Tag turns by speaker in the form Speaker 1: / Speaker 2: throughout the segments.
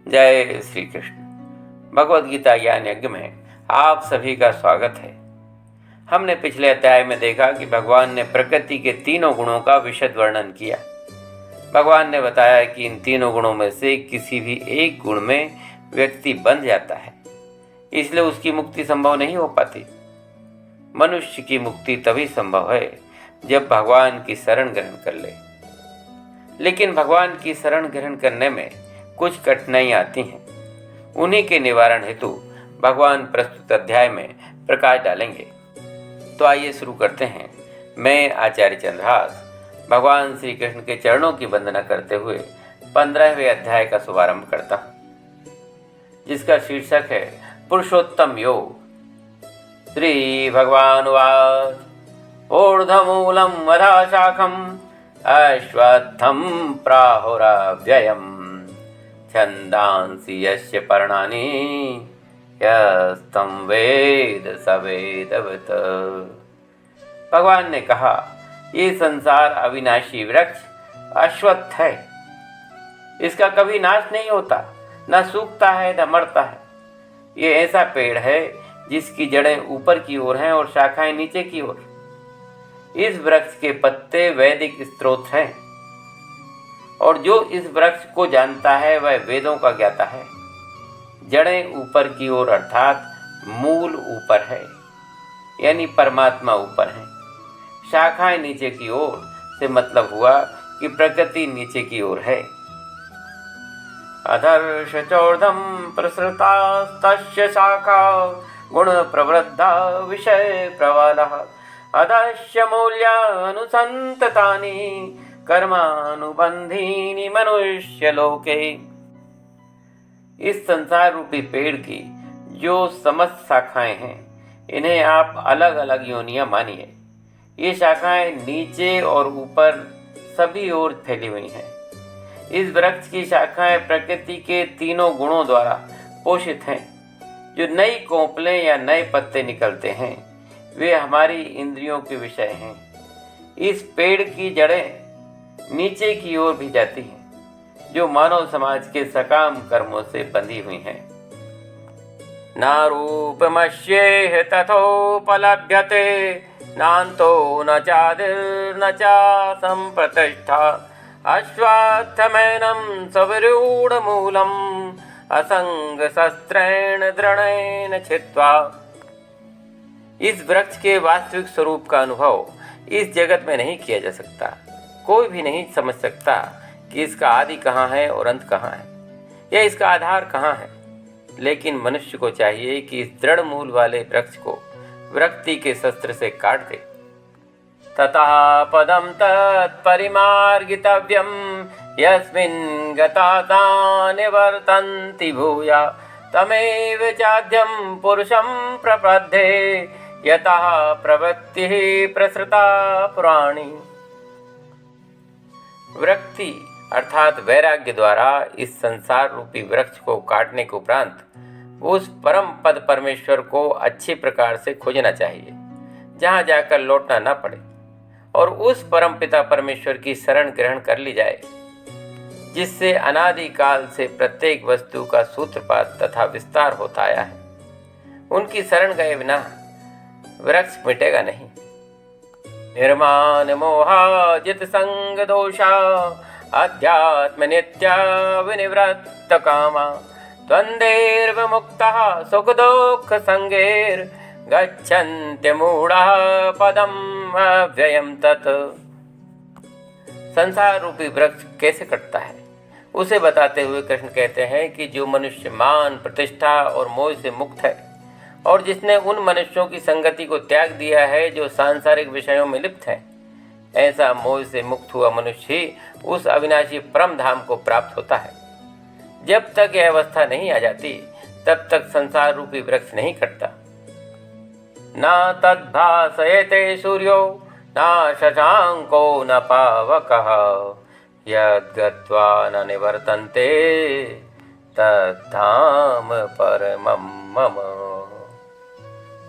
Speaker 1: जय श्री कृष्ण। भगवद गीता ज्ञान यज्ञ में आप सभी का स्वागत है। हमने पिछले अध्याय में देखा कि भगवान ने प्रकृति के तीनों गुणों का विशद वर्णन किया। भगवान ने बताया कि इन तीनों गुणों में से किसी भी एक गुण में व्यक्ति बंध जाता है, इसलिए उसकी मुक्ति संभव नहीं हो पाती। मनुष्य की मुक्ति तभी संभव है जब भगवान की शरण ग्रहण कर ले। लेकिन भगवान की शरण ग्रहण करने में कुछ कठिनाइयाँ आती हैं। उन्हीं के निवारण हेतु भगवान प्रस्तुत अध्याय में प्रकाश डालेंगे। तो आइए शुरू करते हैं। मैं आचार्य चंद्रहास भगवान श्री कृष्ण के चरणों की वंदना करते हुए 15वें अध्याय का शुभारंभ करता हूँ, जिसका शीर्षक है पुरुषोत्तम योग। श्री भगवान उवाच ऊर्ध्वमूलं अधः शाखम् अश्वत्थं प्राहुरव्ययम् छन्दांसि यस्य पर्णानि यस्तं वेद स वेदवित्। भगवान ने कहा, ये संसार अविनाशी वृक्ष अश्वत्थ है। इसका कभी नाश नहीं होता, न सूखता है न मरता है। ये ऐसा पेड़ है जिसकी जड़ें ऊपर की ओर हैं और शाखाएं नीचे की ओर। इस वृक्ष के पत्ते वैदिक स्रोत हैं, और जो इस वृक्ष को जानता है वह वेदों का ज्ञाता है। जड़ें ऊपर की ओर अर्थात मूल ऊपर है, यानी परमात्मा ऊपर है। शाखाएं नीचे की ओर से मतलब हुआ कि प्रकृति नीचे की ओर है। अधर्ष चौर्धम प्रसृतास्तस्य शाखा गुण प्रवृद्धा विषय प्रवालः अधस्य मूल्यानुसंततानि कर्मानुबंधीनि मनुष्य लोके। इस संसार रूपी पेड़ की जो समस्त शाखाएं हैं, इन्हें आप अलग अलग योनियां मानिए। ये शाखाएं नीचे और ऊपर सभी ओर फैली हुई हैं। इस वृक्ष की शाखाएं प्रकृति के तीनों गुणों द्वारा पोषित हैं। जो नई कोंपलें या नए पत्ते निकलते हैं, वे हमारी इंद्रियों के विषय हैं। इस पेड़ की जड़ें नीचे की ओर भी जाती हैं, जो मानव समाज के सकाम कर्मों से बंधी हुई हैं। नारूपमस्येह तथोपलभ्यते नान्तो न चादिर्न च सम्प्रतिष्ठा अश्वत्थमेनं सविरूढमूलम् असंगशस्त्रेण दृढेन छित्त्वा। इस वृक्ष के वास्तविक स्वरूप का अनुभव इस जगत में नहीं किया जा सकता। कोई भी नहीं समझ सकता कि इसका आदि कहाँ है और अंत कहाँ है, या इसका आधार कहाँ है। लेकिन मनुष्य को चाहिए कि इस दृढ़ मूल वाले वृक्ष को विरक्ति के शस्त्र से काट दे। ततः पदं तत्परिमार्गितव्यं यस्मिन् गताः निवर्तन्ति भूया तमेव चाद्यं पुरुषं प्रपद्ये यतः प्रवृत्तिः प्रसृता पुराणी। विरक्ति अर्थात वैराग्य द्वारा इस संसार रूपी वृक्ष को काटने के उपरांत उस परम पद परमेश्वर को अच्छी प्रकार से खोजना चाहिए, जहाँ जाकर लौटना न पड़े, और उस परम पिता परमेश्वर की शरण ग्रहण कर ली जाए, जिससे अनादिकाल से प्रत्येक वस्तु का सूत्रपात तथा विस्तार होता आया है। उनकी शरण गए बिना वृक्ष मिटेगा नहीं। निर्माण मोहाजित संग दोषा अध्यात्म नित्या विनिवृत्त कामा द्वंद्वैर्विमुक्तः सुख दुःख संगैर् गच्छन्ति मूढ़ः पदम् अव्ययम् तत्। संसार रूपी वृक्ष कैसे कटता है, उसे बताते हुए कृष्ण कहते हैं कि जो मनुष्य मान प्रतिष्ठा और मोह से मुक्त है, और जिसने उन मनुष्यों की संगति को त्याग दिया है जो सांसारिक विषयों में लिप्त हैं, ऐसा मोह से मुक्त हुआ मनुष्य ही उस अविनाशी परम धाम को प्राप्त होता है। जब तक यह अवस्था नहीं आ जाती, तब तक संसार रूपी वृक्ष नहीं कटता। न तद्भासयते सूर्यो न शशांको न पावकः यद्गत्वा न निवर्तन्ते तद्धाम परमं मम।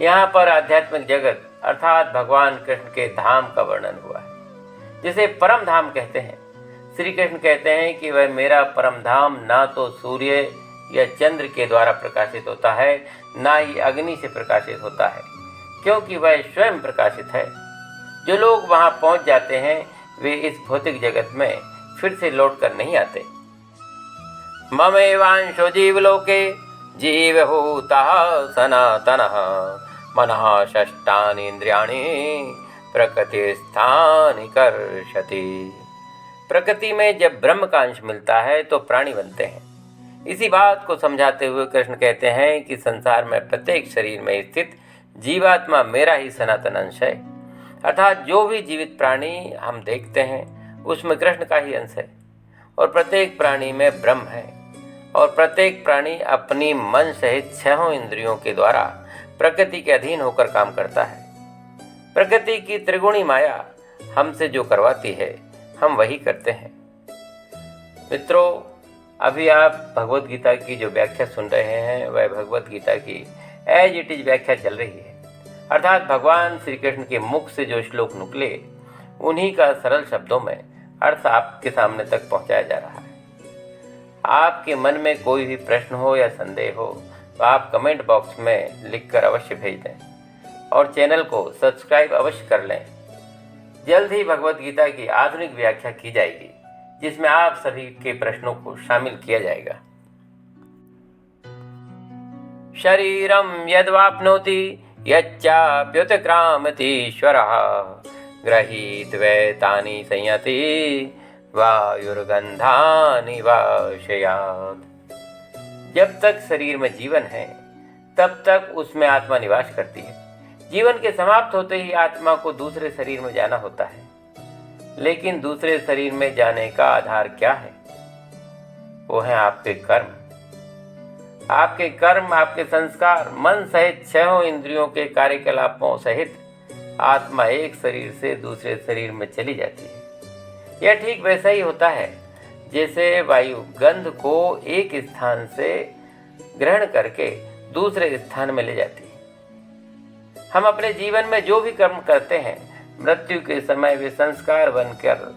Speaker 1: यहाँ पर आध्यात्मिक जगत अर्थात भगवान कृष्ण के धाम का वर्णन हुआ है, जिसे परम धाम कहते हैं। श्री कृष्ण कहते हैं कि वह मेरा परम धाम ना तो सूर्य यह चंद्र के द्वारा प्रकाशित होता है, ना ही अग्नि से प्रकाशित होता है, क्योंकि वह स्वयं प्रकाशित है। जो लोग वहां पहुंच जाते हैं वे इस भौतिक जगत में फिर से लौट कर नहीं आते। ममेवांशो जीवलोके जीवभूतः सनातनः मनः षष्ठानि इंद्रियाणि प्रकृतिस्थानि कर्षति। प्रकृति में जब ब्रह्म का अंश मिलता है तो प्राणी बनते हैं। इसी बात को समझाते हुए कृष्ण कहते हैं कि संसार में प्रत्येक शरीर में स्थित जीवात्मा मेरा ही सनातन अंश है, अर्थात जो भी जीवित प्राणी हम देखते हैं उसमें कृष्ण का ही अंश है, और प्रत्येक प्राणी में ब्रह्म है, और प्रत्येक प्राणी अपनी मन सहित 6 इंद्रियों के द्वारा प्रकृति के अधीन होकर काम करता है। प्रकृति की त्रिगुणी माया हमसे जो करवाती है हम वही करते हैं। मित्रों, अभी आप भगवत गीता की जो व्याख्या सुन रहे हैं वह भगवत गीता की एज इट इज व्याख्या चल रही है, अर्थात भगवान श्री कृष्ण के मुख से जो श्लोक निकले उन्हीं का सरल शब्दों में अर्थ आपके सामने तक पहुंचाया जा रहा है। आपके मन में कोई भी प्रश्न हो या संदेह हो तो आप कमेंट बॉक्स में लिखकर अवश्य भेज दें, और चैनल को सब्सक्राइब अवश्य कर लें। जल्द ही भगवत गीता की आधुनिक व्याख्या की जाएगी, जिसमें आप सभी के प्रश्नों को शामिल किया जाएगा। शरीरम यद्वाप्नोति यच्चाप्युत्क्रामतीश्वरः गृहीत्वैतानि संयति वायुर्गन्धानि वाशयात्। जब तक शरीर में जीवन है तब तक उसमें आत्मा निवास करती है। जीवन के समाप्त होते ही आत्मा को दूसरे शरीर में जाना होता है, लेकिन दूसरे शरीर में जाने का आधार क्या है? वो है आपके कर्म। आपके कर्म, आपके संस्कार, मन सहित 6 इंद्रियों के कार्यकलापों सहित आत्मा एक शरीर से दूसरे शरीर में चली जाती है। यह ठीक वैसा ही होता है जैसे वायु गंध को एक स्थान से ग्रहण करके दूसरे स्थान में ले जाती है। हम अपने जीवन में जो भी कर्म करते हैं, मृत्यु के समय वे संस्कार बनकर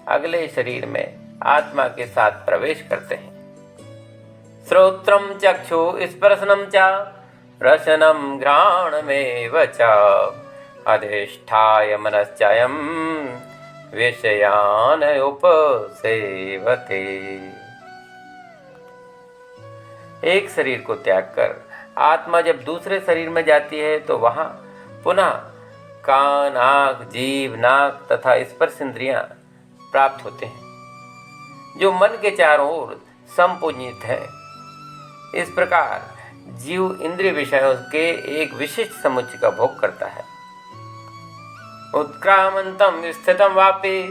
Speaker 1: अगले शरीर में आत्मा के साथ प्रवेश करते हैं। श्रोत्रम चक्षु स्पर्शनम च रसनम घ्राणमेव च अधिष्ठाय मनश्चयं विषयान उपसेवते। एक शरीर को त्याग कर आत्मा जब दूसरे शरीर में जाती है तो वहां पुनः कान, आँख, जीभ, नाक तथा स्पर्श इंद्रियां प्राप्त होते हैं, जो मन के चारों ओर संपूजित है। इस प्रकार जीव इंद्रिय विषयों के एक विशिष्ट समुच्चय का भोग करता है। उत्क्रामंतम स्थितम वापि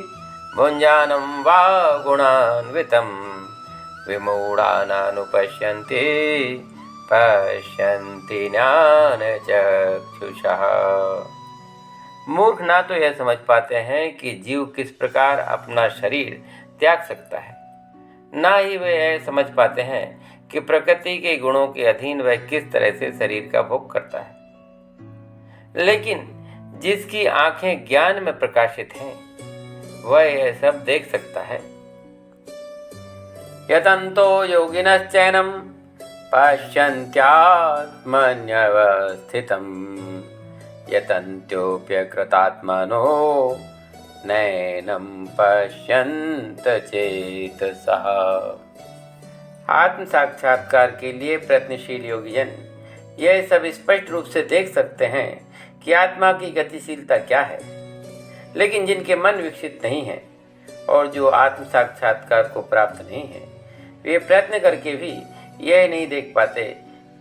Speaker 1: भुंजानम वा गुणान्वितम विमूढ़ानानुपश्यन्ति पश्यन्ति ज्ञानचक्षुषः। मूर्ख ना तो यह समझ पाते हैं कि जीव किस प्रकार अपना शरीर त्याग सकता है, ना ही वे यह समझ पाते हैं कि प्रकृति के गुणों के अधीन वह किस तरह से शरीर का भोग करता है। लेकिन जिसकी आंखें ज्ञान में प्रकाशित हैं वह यह सब देख सकता है। यतन्तो योगिनश्चैनं पश्यन्त्यात्मन्यवस्थितं यतन्त्योऽप्यकृतात्मनो नैनं पश्यन्त चेतसः। आत्म साक्षात्कार के लिए प्रयत्नशील योगीजन यह सब स्पष्ट रूप से देख सकते हैं कि आत्मा की गतिशीलता क्या है, लेकिन जिनके मन विकसित नहीं है और जो आत्म साक्षात्कार को प्राप्त नहीं है, वे प्रयत्न करके भी यह नहीं देख पाते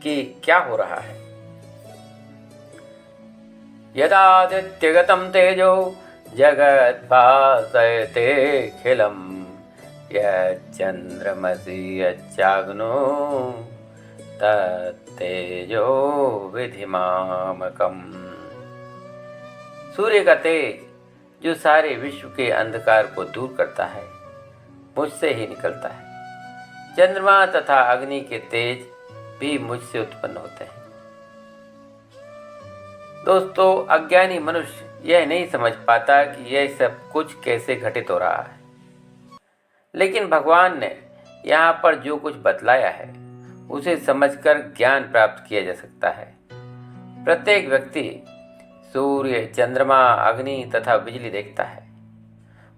Speaker 1: कि क्या हो रहा है। यदादित्यगतं तेजो जगद्भासयतेऽखिलं यच्चन्द्रमसि यच्चाग्नो तत्तेजो विधिमामकम्। सूर्य का तेज जो सारे विश्व के अंधकार को दूर करता है मुझसे ही निकलता है। चंद्रमा तथा अग्नि के तेज भी मुझसे उत्पन्न होते हैं। दोस्तों, अज्ञानी मनुष्य यह नहीं समझ पाता कि यह सब कुछ कैसे घटित हो रहा है, लेकिन भगवान ने यहाँ पर जो कुछ बतलाया है उसे समझकर ज्ञान प्राप्त किया जा सकता है। प्रत्येक व्यक्ति सूर्य, चंद्रमा, अग्नि तथा बिजली देखता है।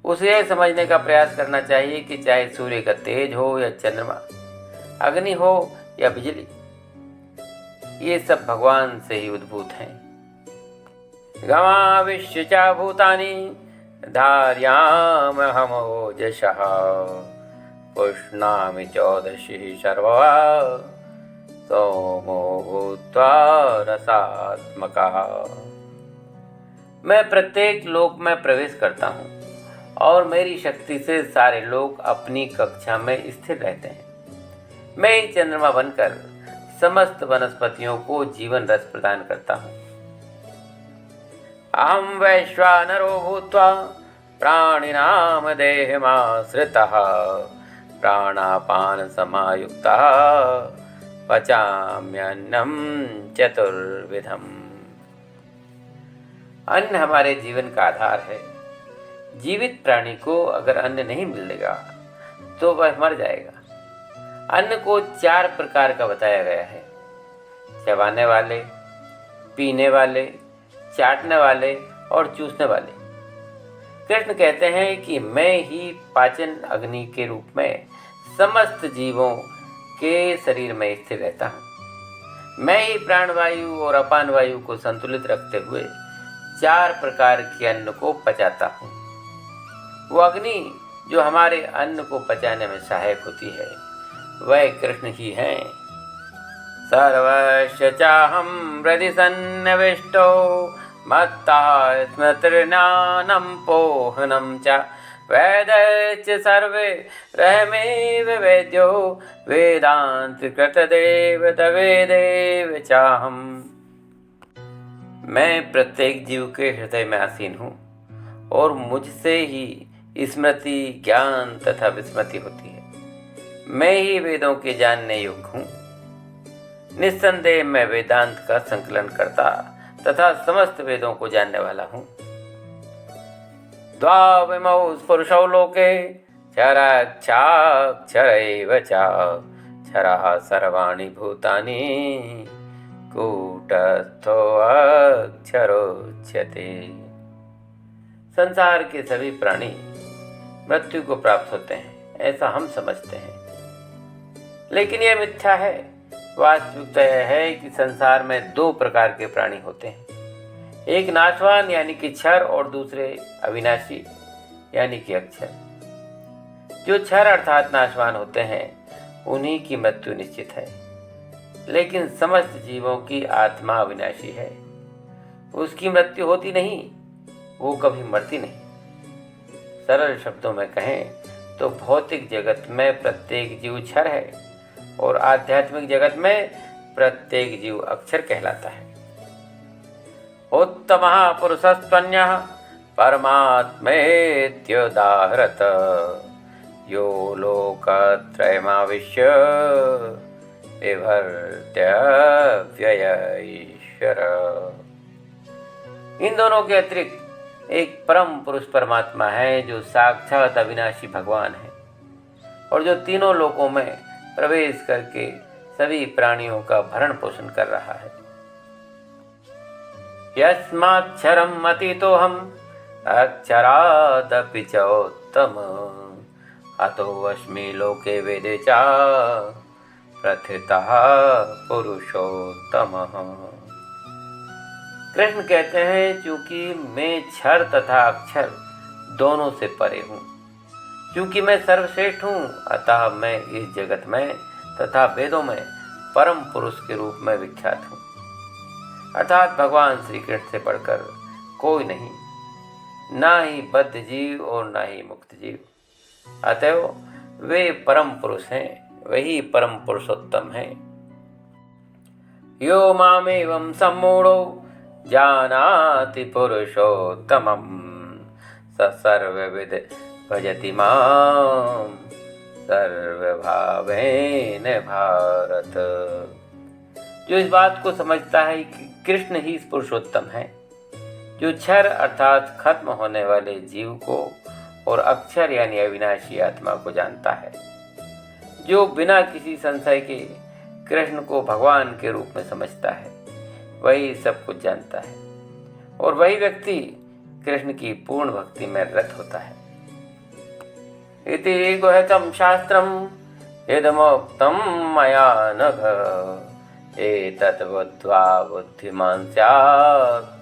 Speaker 1: उसे यह समझने का प्रयास करना चाहिए कि चाहे सूर्य का तेज हो या चंद्रमा, अग्नि हो या बिजली, ये सब भगवान से ही उद्भूत हैं। गमाविश्य च भूतानि धार्यामहमोजसः पुष्णामि चौदशिः सर्वा सोमो भूत्वा रसात्मकः। मैं प्रत्येक लोक में प्रवेश करता हूँ और मेरी शक्ति से सारे लोग अपनी कक्षा में स्थिर रहते हैं। मैं ही चंद्रमा बनकर समस्त वनस्पतियों को जीवन रस प्रदान करता हूँ। अहं वैश्वानरो भूत्वा प्राणिनां देहमाश्रितः प्राणापान समायुक्तः पचाम्यन्नं चतुर्विधम्। अन्न हमारे जीवन का आधार है। जीवित प्राणी को अगर अन्न नहीं मिलेगा तो वह मर जाएगा। अन्न को 4 प्रकार का बताया गया है: चबाने वाले, पीने वाले, चाटने वाले और चूसने वाले। कृष्ण कहते हैं कि मैं ही पाचन अग्नि के रूप में समस्त जीवों के शरीर में स्थिर रहता हूँ। मैं ही प्राणवायु और अपान वायु को संतुलित रखते हुए 4 प्रकार के अन्न को पचाता हूँ। वो अग्नि जो हमारे अन्न को पचाने में सहायक होती है, वह कृष्ण ही हैं। सर्वस्य चाहं हृदि सन्निविष्टो मत्ता स्मृतिर्ज्ञानं पोहनं च वेदैश्च सर्वे रहमेव वेद्यो वेदांत कृतदेव तवेदेव चाहम्। मैं प्रत्येक जीव के हृदय में आसीन हूँ और मुझसे ही स्मृति, ज्ञान तथा विस्मृति होती है। मैं ही वेदों के जानने योग्य हूँ। निस्संदेह मैं वेदांत का संकलन करता तथा समस्त वेदों को जानने वाला हूँ। द्वाविमौ पुरुषौ लोके क्षराक्षरैव च क्षरः सर्वाणि भूतानि कूटस्थोऽक्षरोच्यते। संसार के सभी प्राणी मृत्यु को प्राप्त होते हैं, ऐसा हम समझते हैं, लेकिन यह मिथ्या है। वास्तविकता यह है कि संसार में 2 प्रकार के प्राणी होते हैं, एक नाशवान यानी कि क्षर और दूसरे अविनाशी यानी कि अक्षर। जो क्षर अर्थात नाशवान होते हैं उन्हीं की मृत्यु निश्चित है, लेकिन समस्त जीवों की आत्मा अविनाशी है। उसकी मृत्यु होती नहीं, वो कभी मरती नहीं। सरल शब्दों में कहें तो भौतिक जगत में प्रत्येक जीव क्षर है और आध्यात्मिक जगत में प्रत्येक जीव अक्षर कहलाता है। उत्तमः पुरुषस्त्वन्यः परमात्मेत्युदाहरत यो लोकत्रयमाविश्य बिभर्त्यव्यय ईश्वर। इन दोनों के अतिरिक्त एक परम पुरुष परमात्मा है जो साक्षात अविनाशी भगवान है और जो तीनों लोकों में प्रवेश करके सभी प्राणियों का भरण पोषण कर रहा है। यस्माक्षरम् अतीतोऽहम् अक्षरादपि चोत्तम अतोऽस्मि लोके वेदे च प्रथितः पुरुषोत्तमः। कृष्ण कहते हैं, चूंकि मैं क्षर तथा अक्षर दोनों से परे हूँ, क्योंकि मैं सर्वश्रेष्ठ हूँ, अतः मैं इस जगत में तथा वेदों में परम पुरुष के रूप में विख्यात हूँ। अर्थात भगवान श्री कृष्ण से बढ़कर कोई नहीं, ना ही बद्ध जीव और ना ही मुक्त जीव। अतएव वे परम पुरुष हैं, वही परम पुरुषोत्तम हैं। यो मामेवं सम्मूढ़ो जानाति पुरुषोत्तमं स सर्वविद भजति मां सर्वभावेन भारत। जो इस बात को समझता है कि कृष्ण ही पुरुषोत्तम है, जो क्षर अर्थात खत्म होने वाले जीव को और अक्षर यानी अविनाशी आत्मा को जानता है, जो बिना किसी संशय के कृष्ण को भगवान के रूप में समझता है, वही सब कुछ जानता है और वही व्यक्ति कृष्ण की पूर्ण भक्ति में रत होता है। इति गुह्यतम शास्त्रम यदमुक्तं मया नघ एतत् बुद्ध्वा बुद्धिमान् स्यात्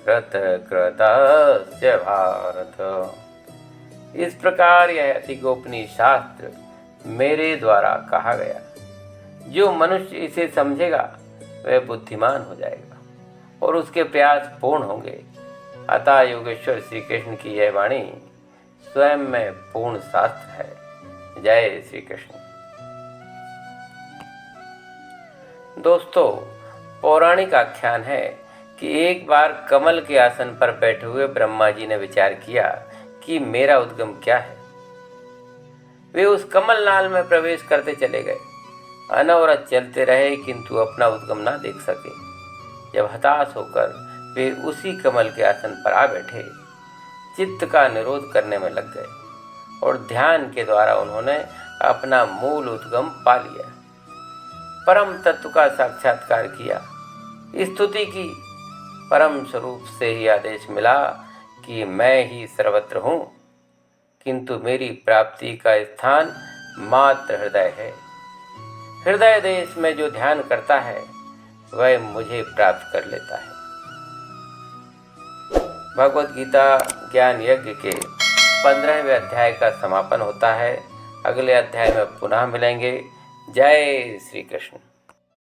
Speaker 1: कृतकृतस्य भारत। इस प्रकार यह अति गोपनीय शास्त्र मेरे द्वारा कहा गया। जो मनुष्य इसे समझेगा वह बुद्धिमान हो जाएगा और उसके प्रयास पूर्ण होंगे। अतः योगेश्वर श्री कृष्ण की यह वाणी स्वयं में पूर्ण शास्त्र है। जय श्री कृष्ण। दोस्तों, पौराणिक आख्यान है कि एक बार कमल के आसन पर बैठे हुए ब्रह्मा जी ने विचार किया कि मेरा उद्गम क्या है। वे उस कमल नाल में प्रवेश करते चले गए। अनवरत चलते रहे किंतु अपना उद्गम ना देख सके। जब हताश होकर वे उसी कमल के आसन पर आ बैठे, चित्त का निरोध करने में लग गए और ध्यान के द्वारा उन्होंने अपना मूल उद्गम पा लिया, परम तत्व का साक्षात्कार किया, स्तुति की। परम स्वरूप से ही आदेश मिला कि मैं ही सर्वत्र हूँ, किंतु मेरी प्राप्ति का स्थान मात्र हृदय है। हृदय देश में जो ध्यान करता है वह मुझे प्राप्त कर लेता है। भगवद गीता ज्ञान यज्ञ के 15वें अध्याय का समापन होता है। अगले अध्याय में पुनः मिलेंगे। जय श्री कृष्ण।